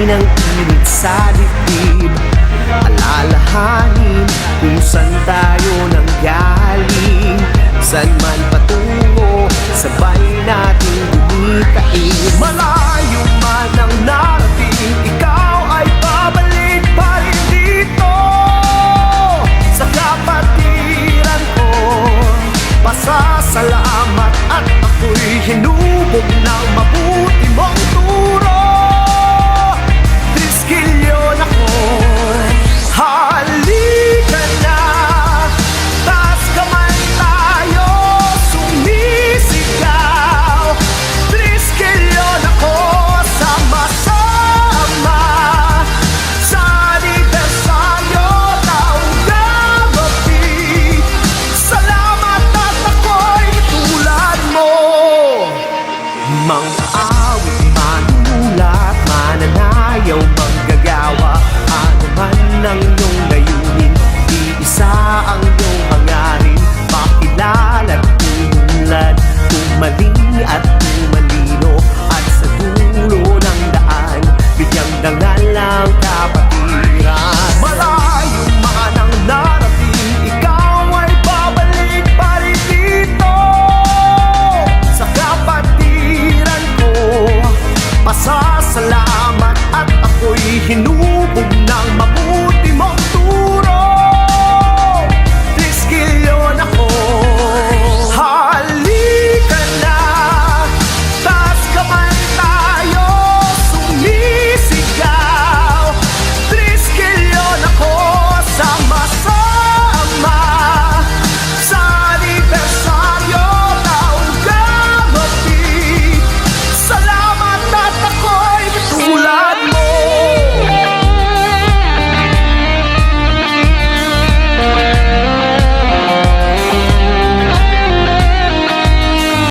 ng init sa dibdib. Alalahanin kung saan tayo nanggaling, saan man patungo, sabay nating gumitain. Malayo man ang narating, ikaw ay babalik pa rin dito sa kapatiran ko. Pasasalamat at ako'y hinubog ng